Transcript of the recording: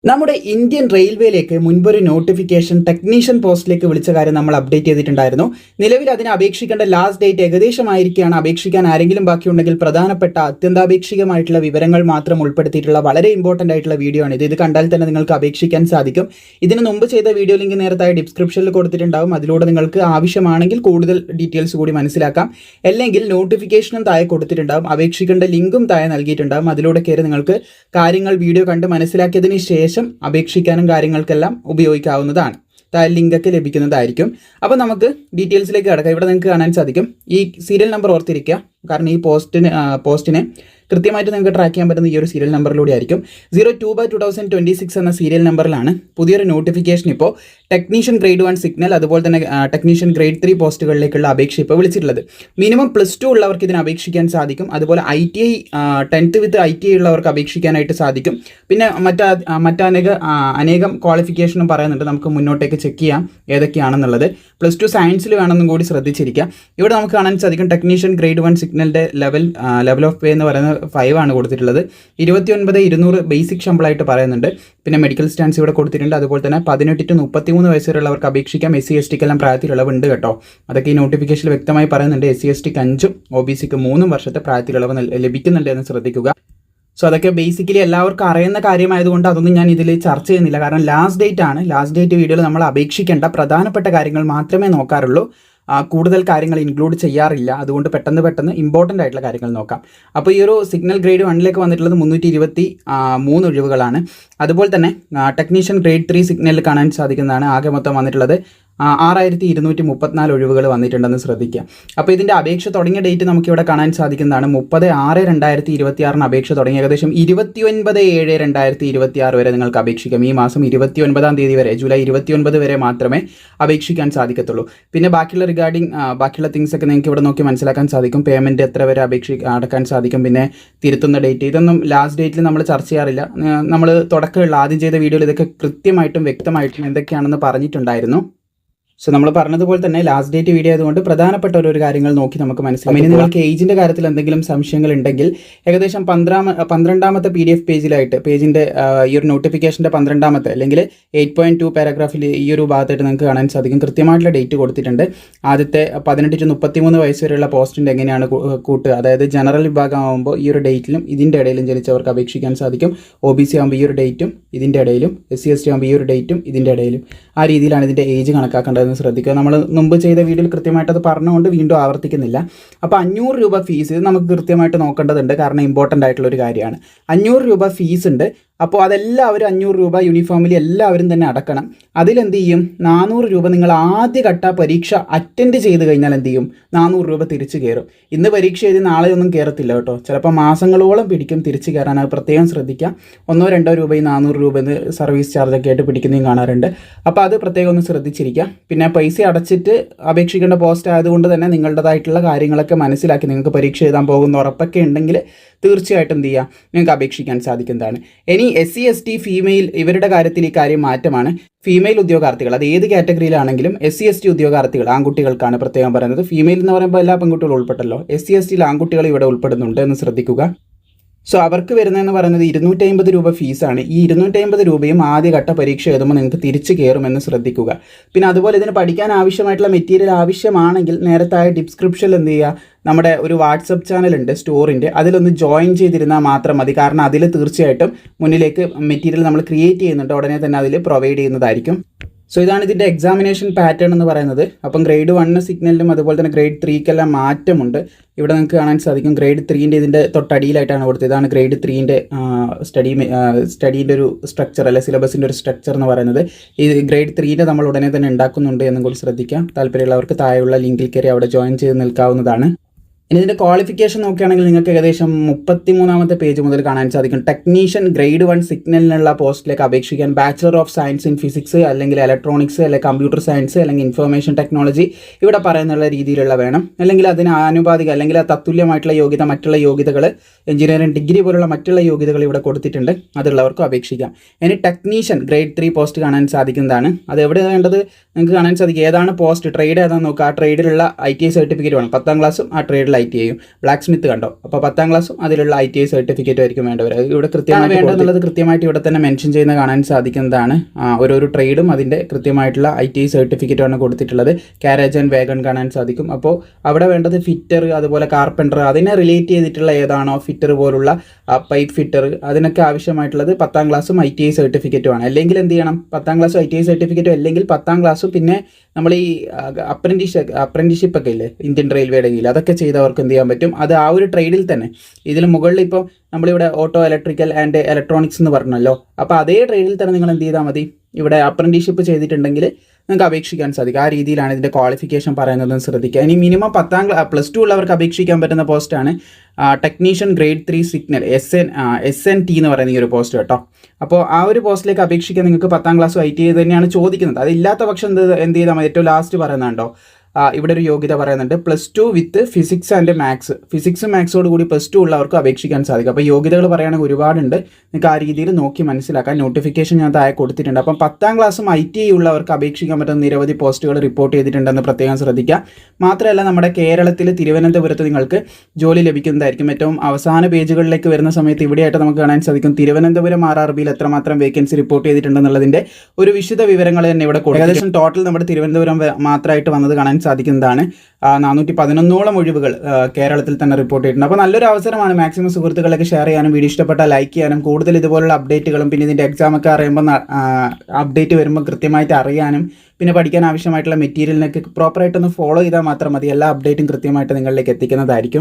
നമ്മുടെ Indian റെയിൽവേയിലേക്ക് മുൻപൊരു notification technician പോസ്റ്റിലേക്ക് വിളിച്ച കാര്യം നമ്മൾ അപ്ഡേറ്റ് ചെയ്തിട്ടുണ്ടായിരുന്നു. നിലവിൽ അതിന് അപേക്ഷിക്കേണ്ട ലാസ്റ്റ് ഡേറ്റ് ഏകദേശമായിരിക്കുകയാണ്. അപേക്ഷിക്കാൻ ആരെങ്കിലും ബാക്കിയുണ്ടെങ്കിൽ പ്രധാനപ്പെട്ട അത്യന്താപേക്ഷികമായിട്ടുള്ള വിവരങ്ങൾ മാത്രം ഉൾപ്പെടുത്തിയിട്ടുള്ള വളരെ ഇമ്പോർട്ടൻ്റ് ആയിട്ടുള്ള വീഡിയോ ആണ് ഇത് കണ്ടാൽ തന്നെ നിങ്ങൾക്ക് അപേക്ഷിക്കാൻ സാധിക്കും. ഇതിന് മുമ്പ് ചെയ്ത വീഡിയോ ലിങ്ക് നേരത്തായി ഡിസ്ക്രിപ്ഷനിൽ കൊടുത്തിട്ടുണ്ടാവും. അതിലൂടെ നിങ്ങൾക്ക് ആവശ്യമാണെങ്കിൽ കൂടുതൽ ഡീറ്റെയിൽസ് കൂടി മനസ്സിലാക്കാം. അല്ലെങ്കിൽ നോട്ടിഫിക്കേഷനും താഴെ കൊടുത്തിട്ടുണ്ടാവും, അപേക്ഷിക്കേണ്ട ലിങ്കും താഴെ നൽകിയിട്ടുണ്ടാവും. അതിലൂടെ കയറി നിങ്ങൾക്ക് കാര്യങ്ങൾ വീഡിയോ കണ്ട് മനസ്സിലാക്കിയതിന് ശേഷം അപേക്ഷിക്കാനും കാര്യങ്ങൾക്കെല്ലാം ഉപയോഗിക്കാവുന്നതാണ്. താഴെ ലിങ്കൊക്കെ ലഭിക്കുന്നതായിരിക്കും. അപ്പോൾ നമുക്ക് ഡീറ്റെയിൽസിലേക്ക് കിടക്കാം. ഇവിടെ നിങ്ങൾക്ക് കാണാൻ സാധിക്കും ഈ സീരിയൽ നമ്പർ ഓർത്തിരിക്കുക. കാരണം ഈ പോസ്റ്റിനെ കൃത്യമായിട്ട് നിങ്ങൾക്ക് ട്രാക്ക് ചെയ്യാൻ പറ്റുന്ന ഈ ഒരു സീരിയൽ നമ്പറിലൂടെ ആയിരിക്കും. 02/2026 എന്ന സീരിയൽ നമ്പറിലാണ് പുതിയൊരു നോട്ടിഫിക്കേഷൻ ഇപ്പോൾ ടെക്നീഷ്യൻ ഗ്രേഡ് 1 സിഗ്നൽ അതുപോലെ തന്നെ ടെക്നീഷ്യൻ ഗ്രേഡ് 3 പോസ്റ്റുകളിലേക്കുള്ള അപേക്ഷ ഇപ്പോൾ വിളിച്ചിട്ടുള്ളത്. മിനിമം +2 ഉള്ളവർക്ക് ഇതിന് അപേക്ഷിക്കാൻ സാധിക്കും. അതുപോലെ ITI 10th വിത്ത് ITI ഉള്ളവർക്ക് അപേക്ഷിക്കാനായിട്ട് സാധിക്കും. പിന്നെ അനേകം ക്വാളിഫിക്കേഷനും പറയുന്നുണ്ട്. നമുക്ക് മുന്നോട്ടേക്ക് ചെക്ക് ചെയ്യാം ഏതൊക്കെയാണെന്നുള്ളത്. +2 സയൻസിൽ വേണമെന്നും കൂടി ശ്രദ്ധിച്ചിരിക്കുക. ഇവിടെ നമുക്ക് കാണാൻ സാധിക്കും ടെക്നീഷ്യൻ ഗ്രേഡ് 1 സിഗ്നലിൻ്റെ ലെവൽ ഓഫ് പേ എന്ന് പറയുന്നത് 5 ആണ് കൊടുത്തിട്ടുള്ളത്. 29,200 ബേസിക് ശമ്പളമായിട്ട് പറയുന്നുണ്ട്. പിന്നെ മെഡിക്കൽ സ്റ്റാൻസ് ഇവിടെ കൊടുത്തിട്ടുണ്ട്. അതുപോലെ തന്നെ 18 to 33 വയസ്സുള്ളവർക്ക് അപേക്ഷിക്കാം. SC ST എല്ലാം പ്രായത്തിലുള്ളവുണ്ട് കേട്ടോ. അതൊക്കെ ഈ നോട്ടിഫിക്കേഷനിൽ വ്യക്തമായി പറയുന്നുണ്ട്. SC ST 5ഉം OBC 3 വർഷത്തെ പ്രായത്തിലുള്ളവ ലഭിക്കുന്നുണ്ട് എന്ന് ശ്രദ്ധിക്കുക. സോ അതൊക്കെ ബേസിക്കലി എല്ലാവർക്കും അറിയുന്ന കാര്യമായതുകൊണ്ട് അതൊന്നും ഞാൻ ഇതിൽ ചർച്ച ചെയ്യുന്നില്ല. കാരണം ലാസ്റ്റ് ഡേറ്റ് ആണ്. ലാസ്റ്റ് ഡേറ്റ് വീഡിയോയിൽ നമ്മൾ അപേക്ഷിക്കേണ്ട പ്രധാനപ്പെട്ട കാര്യങ്ങൾ മാത്രമേ നോക്കാറുള്ളൂ. കൂടുതൽ കാര്യങ്ങൾ ഇൻക്ലൂഡ് ചെയ്യാറില്ല. അതുകൊണ്ട് പെട്ടെന്ന് ഇമ്പോർട്ടൻ്റ് ആയിട്ടുള്ള കാര്യങ്ങൾ നോക്കാം. അപ്പോൾ ഈ ഒരു സിഗ്നൽ ഗ്രേഡ് 1ലേക്ക് വന്നിട്ടുള്ളത് 323 ഒഴിവുകളാണ്. അതുപോലെ തന്നെ ടെക്നീഷ്യൻ ഗ്രേഡ് 3 സിഗ്നലിൽ കാണാൻ സാധിക്കുന്നതാണ്. ആകെ മൊത്തം വന്നിട്ടുള്ളത് 6,234 ഒഴിവുകൾ വന്നിട്ടുണ്ടെന്ന് ശ്രദ്ധിക്കുക. അപ്പോൾ ഇതിൻ്റെ അപേക്ഷ തുടങ്ങിയ ഡേറ്റ് നമുക്കിവിടെ കാണാൻ സാധിക്കുന്നതാണ്. 30/6/2026 അപേക്ഷ തുടങ്ങി. ഏകദേശം 29/7/2026 വരെ നിങ്ങൾക്ക് അപേക്ഷിക്കാം. ഈ മാസം 29-ാം തീയതി വരെ, ജൂലൈ 29 വരെ മാത്രമേ അപേക്ഷിക്കാൻ സാധിക്കത്തുള്ളൂ. പിന്നെ ബാക്കിയുള്ള തിങ്സ് ഒക്കെ നിങ്ങൾക്ക് ഇവിടെ നോക്കി മനസ്സിലാക്കാൻ സാധിക്കും. പേയ്മെൻറ്റ് എത്ര വരെ അടക്കാൻ സാധിക്കും, പിന്നെ തിരുത്തുന്ന ഡേറ്റ്, ഇതൊന്നും ലാസ്റ്റ് ഡേറ്റിൽ നമ്മൾ ചർച്ച ചെയ്യാറില്ല. നമ്മൾ തുടക്കമുള്ള ആദ്യം ചെയ്ത വീഡിയോയിൽ ഇതൊക്കെ കൃത്യമായിട്ടും വ്യക്തമായിട്ടും എന്തൊക്കെയാണെന്ന് പറഞ്ഞിട്ടുണ്ടായിരുന്നു. സോ നമ്മൾ പറഞ്ഞതുപോലെ തന്നെ ലാസ്റ്റ് ഡേറ്റ് വീഡിയോ ആയതുകൊണ്ട് പ്രധാനപ്പെട്ട ഓരോ കാര്യങ്ങൾ നോക്കി നമുക്ക് മനസ്സിലാക്കാം. ഇനി നിങ്ങൾക്ക് ഏജിൻ്റെ കാര്യത്തിൽ എന്തെങ്കിലും സംശയങ്ങൾ ഉണ്ടെങ്കിൽ ഏകദേശം 12ാമത്തെ PDF പേജിൻ്റെ ഈ ഒരു നോട്ടിഫിക്കേഷൻ്റെ 12ാമത്തെ അല്ലെങ്കിൽ 8.2 പാരഗ്രാഫിൽ ഈ ഒരു ഭാഗത്തായിട്ട് നിങ്ങൾക്ക് കാണാൻ സാധിക്കും. കൃത്യമായിട്ടുള്ള ഡേറ്റ് കൊടുത്തിട്ടുണ്ട്. ആദ്യത്തെ 18 to 33 വയസ്സ് വരെയുള്ള പോസ്റ്റിൻ്റെ എങ്ങനെയാണ് കൂട്ടുക, അതായത് ജനറൽ വിഭാഗം ആകുമ്പോൾ ഈ ഒരു ഡേറ്റിലും ഇതിൻ്റെ ഇടയിലും ജനിച്ചവർക്ക് അപേക്ഷിക്കാൻ സാധിക്കും. OBC ആകുമ്പോൾ ഈ ഒരു ഡേറ്റും ഇതിൻ്റെ ഇടയിലും, SC ST ആകുമ്പോൾ ഈ ഒരു ഡേറ്റും ഇതിൻ്റെ ഇടയിലും. ആ രീതിയിലാണ് ഇതിൻ്റെ ഏജ് കണക്കാക്കേണ്ടത്. ശ്രദ്ധിക്കുക. നമ്മൾ മുമ്പ് ചെയ്ത വീഡിയോയിൽ കൃത്യമായിട്ട് അത് പറഞ്ഞുകൊണ്ട് വീണ്ടും ആവർത്തിക്കുന്നില്ല. അപ്പോൾ 500 രൂപ ഫീസ് ഇത് നമുക്ക് കൃത്യമായിട്ട് നോക്കേണ്ടതുണ്ട്. കാരണം ഇമ്പോർട്ടൻ്റ് ആയിട്ടുള്ള ഒരു കാര്യമാണ്. 500 രൂപ ഫീസ് ഉണ്ട്. അപ്പോൾ അതെല്ലാവരും 500 രൂപ യൂണിഫോമിൽ എല്ലാവരും തന്നെ അടക്കണം. അതിലെന്ത് ചെയ്യും, 400 രൂപ നിങ്ങൾ ആദ്യഘട്ട പരീക്ഷ അറ്റൻഡ് ചെയ്ത് കഴിഞ്ഞാൽ എന്ത് ചെയ്യും, 400 രൂപ തിരിച്ചു കയറും. ഇന്ന് പരീക്ഷ എഴുതി നാളെ ഒന്നും കയറത്തില്ല കേട്ടോ. ചിലപ്പോൾ മാസങ്ങളോളം പിടിക്കും തിരിച്ചു കയറാൻ. അത് പ്രത്യേകം ശ്രദ്ധിക്കാം. 1-2 രൂപ 400 രൂപ സർവീസ് ചാർജൊക്കെ ആയിട്ട് പിടിക്കുന്നതും കാണാറുണ്ട്. അപ്പോൾ അത് പ്രത്യേകം ഒന്ന് ശ്രദ്ധിച്ചിരിക്കുക. പിന്നെ പൈസ അടച്ചിട്ട് അപേക്ഷിക്കേണ്ട പോസ്റ്റ് ആയതുകൊണ്ട് തന്നെ നിങ്ങളുടേതായിട്ടുള്ള കാര്യങ്ങളൊക്കെ മനസ്സിലാക്കി നിങ്ങൾക്ക് പരീക്ഷ എഴുതാൻ പോകുന്ന ഉറപ്പൊക്കെ ഉണ്ടെങ്കിൽ തീർച്ചയായിട്ടും എന്ത് ചെയ്യുക, നിങ്ങൾക്ക് അപേക്ഷിക്കാൻ സാധിക്കുന്നതാണ്. ഇനി SC ST ഫീമെയിൽ ഇവരുടെ കാര്യത്തിൽ ഈ കാര്യം മാറ്റമാണ്. ഫീമെയിൽ ഉദ്യോഗാർത്ഥികൾ അത് ഏത് കാറ്റഗറിയിലാണെങ്കിലും SC ST ഉദ്യോഗാർത്ഥികൾ ആൺകുട്ടികൾക്കാണ് പ്രത്യേകം പറയുന്നത്. ഫീമെയിൽ എന്ന് പറയുമ്പോൾ എല്ലാ പെൺകുട്ടികളും ഉൾപ്പെട്ടല്ലോ. SC STയിൽ ആൺകുട്ടികൾ ഇവിടെ ഉൾപ്പെടുന്നുണ്ട് എന്ന് ശ്രദ്ധിക്കുക. സോ അവർക്ക് വരുന്നതെന്ന് പറയുന്നത് 250 രൂപ ഫീസാണ്. ഈ 250 രൂപയും ആദ്യഘട്ട പരീക്ഷ എഴുതുമ്പോൾ നിങ്ങൾക്ക് തിരിച്ചു കയറുമെന്ന് ശ്രദ്ധിക്കുക. പിന്നെ അതുപോലെ ഇതിന് പഠിക്കാൻ ആവശ്യമായിട്ടുള്ള മെറ്റീരിയൽ ആവശ്യമാണെങ്കിൽ നേരത്തെ ഡിസ്ക്രിപ്ഷനിൽ എന്ത് ചെയ്യുക, നമ്മുടെ ഒരു വാട്സപ്പ് ചാനലുണ്ട് സ്റ്റോറിൻ്റെ, അതിലൊന്ന് ജോയിൻ ചെയ്തിരുന്നാൽ മാത്രം മതി. കാരണം അതിൽ തീർച്ചയായിട്ടും മുന്നിലേക്ക് മെറ്റീരിയൽ നമ്മൾ ക്രിയേറ്റ് ചെയ്യുന്നുണ്ട്, ഉടനെ തന്നെ അതിൽ പ്രൊവൈഡ് ചെയ്യുന്നതായിരിക്കും. സോ ഇതാണ് ഇതിൻ്റെ എക്സാമിനേഷൻ പാറ്റേൺ എന്ന് പറയുന്നത്. അപ്പം ഗ്രേഡ് 1 സിഗ്നലിലും അതുപോലെ തന്നെ ഗ്രേഡ് 3ക്കെല്ലാം മാറ്റമുണ്ട്. ഇവിടെ നിങ്ങൾക്ക് കാണാൻ സാധിക്കും ഗ്രേഡ് 3ൻ്റെ ഇതിൻ്റെ തൊട്ടടിയിലായിട്ടാണ് കൊടുത്തത്. ഇതാണ് ഗ്രേഡ് 3ൻ്റെ സ്റ്റഡീൻ്റെ ഒരു സ്ട്രക്ചർ അല്ലെ സിലബസിൻ്റെ ഒരു സ്ട്രക്ചർ എന്ന് പറയുന്നത്. ഈ ഗ്രേഡ് 3ൻ്റെ നമ്മൾ ഉടനെ തന്നെ ഉണ്ടാക്കുന്നുണ്ട് എന്നും കൂടി ശ്രദ്ധിക്കാം. താല്പര്യമുള്ളവർക്ക് താഴെയുള്ള ലിങ്കിൽ കയറി അവിടെ ജോയിൻ ചെയ്ത് നിൽക്കാവുന്നതാണ്. ഇനി ഇതിൻ്റെ ക്വാളിഫിക്കേഷൻ നോക്കുകയാണെങ്കിൽ നിങ്ങൾക്ക് ഏകദേശം 33ാമത്തെ പേജ് മുതൽ കാണാൻ സാധിക്കും. ടെക്നീഷ്യൻ ഗ്രേഡ് 1 സിഗ്നലിനുള്ള പോസ്റ്റിലേക്ക് അപേക്ഷിക്കാൻ bachelor of science in physics അല്ലെങ്കിൽ ഇലക്ട്രോണിക്സ് അല്ലെങ്കിൽ കമ്പ്യൂട്ടർ സയൻസ് അല്ലെങ്കിൽ ഇൻഫർമേഷൻ ടെക്നോളജി ഇവിടെ പറയുന്നുള്ള രീതിയിലുള്ള വേണം. അല്ലെങ്കിൽ അതിന് ആനുപാതിക അല്ലെങ്കിൽ തത്തുല്യമായിട്ടുള്ള യോഗ്യത മറ്റുള്ള യോഗ്യതകൾ എഞ്ചിനീയറിംഗ് ഡിഗ്രി പോലുള്ള മറ്റുള്ള യോഗ്യതകൾ ഇവിടെ കൊടുത്തിട്ടുണ്ട്. അതുള്ളവർക്കും അപേക്ഷിക്കാം. ഇനി ടെക്നീഷ്യൻ ഗ്രേഡ് 3 പോസ്റ്റ് കാണാൻ സാധിക്കുന്നതാണ്. അത് എവിടെ വേണ്ടത് നിങ്ങൾക്ക് കാണാൻ സാധിക്കും. ഏതാണ് പോസ്റ്റ്, ട്രേഡ് ഏതാണെന്ന് നോക്കുക. ആ ട്രേഡിലുള്ള ITI സർട്ടിഫിക്കറ്റ് വേണം. 10ാം ക്ലാസ്സും ആ ട്രേഡിൽ ITIയും. ബ്ലാക്ക് സ്മിത്ത് കണ്ടോ, അപ്പോൾ 10ാം ക്ലാസ്സും അതിലുള്ള ITI സർട്ടിഫിക്കറ്റും ആയിരിക്കും വേണ്ടവർ. ഇവിടെ കൃത്യമായിട്ട് വേണ്ടതെന്നുള്ളത് കൃത്യമായിട്ട് ഇവിടെ തന്നെ മെൻഷൻ ചെയ്യുന്ന കാണാൻ സാധിക്കുന്നതാണ്. ഓരോരോ ട്രേഡും അതിൻ്റെ കൃത്യമായിട്ടുള്ള ITI സർട്ടിഫിക്കറ്റുമാണ് കൊടുത്തിട്ടുള്ളത്. കാരേജ് ആൻഡ് വേഗൺ കാണാൻ സാധിക്കും. അപ്പോൾ അവിടെ വേണ്ടത് ഫിറ്റർ, അതുപോലെ കാർപ്പൻറ്റർ, അതിനെ റിലേറ്റ് ചെയ്തിട്ടുള്ള ഏതാണോ ഫിറ്റർ പോലുള്ള പൈപ്പ് ഫിറ്റർ, അതിനൊക്കെ ആവശ്യമായിട്ടുള്ളത് 10ാം ക്ലാസ്സും ITI സർട്ടിഫിക്കറ്റുമാണ്. അല്ലെങ്കിൽ എന്ത് ചെയ്യണം, 10ാം ക്ലാസ്സും ITI സർട്ടിഫിക്കറ്റും, അല്ലെങ്കിൽ 10ാം ക്ലാസ്സും പിന്നെ നമ്മൾ ഈ അപ്രന്റീഷിപ്പ് ഒക്കെ ഇല്ലേ ഇന്ത്യൻ റെയിൽവേയുടെ കീഴിൽ, അതൊക്കെ ചെയ്തവർക്ക് എന്ത് ചെയ്യാൻ പറ്റും, അത് ആ ഒരു ട്രേഡിൽ തന്നെ. ഇതിൽ മുകളിൽ ഇപ്പോൾ നമ്മളിവിടെ ഓട്ടോ ഇലക്ട്രിക്കൽ ആൻഡ് ഇലക്ട്രോണിക്സ് എന്ന് പറഞ്ഞല്ലോ, അപ്പോൾ അതേ ട്രേഡിൽ തന്നെ നിങ്ങൾ എന്ത് ചെയ്താൽ മതി, ഇവിടെ അപ്രന്റീഷിപ്പ് ചെയ്തിട്ടുണ്ടെങ്കിൽ നിങ്ങൾക്ക് അപേക്ഷിക്കാൻ സാധിക്കും. ആ രീതിയിലാണ് ഇതിൻ്റെ ക്വാളിഫിക്കേഷൻ പറയുന്നതെന്ന് ശ്രദ്ധിക്കുക. ഇനി മിനിമം +2 ഉള്ളവർക്ക് അപേക്ഷിക്കാൻ പറ്റുന്ന പോസ്റ്റാണ് ടെക്നീഷ്യൻ ഗ്രേഡ് 3 സിഗ്നൽ SNT എന്ന് പറയുന്ന ഈ ഒരു പോസ്റ്റ് കേട്ടോ. അപ്പോൾ ആ ഒരു പോസ്റ്റിലേക്ക് അപേക്ഷിക്കാൻ നിങ്ങൾക്ക് 10ാം ക്ലാസ്സും ITI തന്നെയാണ് ചോദിക്കുന്നത്. അതില്ലാത്ത പക്ഷം എന്ത് ചെയ്താൽ മതി, ഏറ്റവും ലാസ്റ്റ് പറയുന്നുണ്ടോ, ഇവിടെ ഒരു യോഗ്യത പറയുന്നുണ്ട്, +2 വിത്ത് ഫിസിക്സ് ആൻഡ് മാത്സ്. ഫിസിക്സും മാത്സോട് കൂടി +2 ഉള്ളവർക്ക് അപേക്ഷിക്കാൻ സാധിക്കും. അപ്പോൾ യോഗ്യതകൾ പറയുകയാണെങ്കിൽ ഒരുപാടുണ്ട്, നിങ്ങൾക്ക് ആ രീതിയിൽ നോക്കി മനസ്സിലാക്കാൻ. നോട്ടിഫിക്കേഷൻ ഞാൻ താഴെ കൊടുത്തിട്ടുണ്ട്. അപ്പം 10ാം ക്ലാസ്സും ITI ഉള്ളവർക്ക് അപേക്ഷിക്കാൻ പറ്റുന്ന നിരവധി പോസ്റ്റുകൾ റിപ്പോർട്ട് ചെയ്തിട്ടുണ്ടെന്ന് പ്രത്യേകം ശ്രദ്ധിക്കുക. മാത്രമല്ല നമ്മുടെ കേരളത്തിൽ തിരുവനന്തപുരത്ത് നിങ്ങൾക്ക് ജോലി ലഭിക്കുന്നതായിരിക്കും. ഏറ്റവും അവസാന പേജുകളിലേക്ക് വരുന്ന സമയത്ത് ഇവിടെയായിട്ട് നമുക്ക് കാണാൻ സാധിക്കും തിരുവനന്തപുരം RRBയിൽ എത്രമാത്രം വേക്കൻസി റിപ്പോർട്ട് ചെയ്തിട്ടുണ്ടെന്നുള്ളതിൻ്റെ ഒരു വിശദ വിവരങ്ങൾ തന്നെ ഇവിടെ കൊടുക്കും. ഏകദേശം ടോട്ടൽ നമ്മുടെ തിരുവനന്തപുരം മാത്രമായിട്ട് വന്നത് കാണാൻ സാധിക്കുന്നതാണ്. 411ഓളം ഒഴിവുകൾ കേരളത്തിൽ തന്നെ റിപ്പോർട്ട് ചെയ്തിട്ടുണ്ട്. അപ്പോൾ നല്ലൊരു അവസരമാണ്. മാക്സിമം സുഹൃത്തുക്കളൊക്കെ ഷെയർ ചെയ്യാനും വീഡിയോ ഇഷ്ടപ്പെട്ടാൽ ലൈക്ക് ചെയ്യാനും കൂടുതൽ ഇതുപോലുള്ള അപ്ഡേറ്റുകളും പിന്നെ ഇതിൻ്റെ എക്സാമൊക്കെ അറിയുമ്പോൾ അപ്ഡേറ്റ് വരുമ്പോൾ കൃത്യമായിട്ട് അറിയാനും പിന്നെ പഠിക്കാൻ ആവശ്യമായിട്ടുള്ള മെറ്റീരിയലിനൊക്കെ പ്രോപ്പറായിട്ടൊന്ന് ഫോളോ ചെയ്താൽ മാത്രം മതി. എല്ലാ അപ്ഡേറ്റും കൃത്യമായിട്ട് നിങ്ങളിലേക്ക് എത്തിക്കുന്നതായിരിക്കും.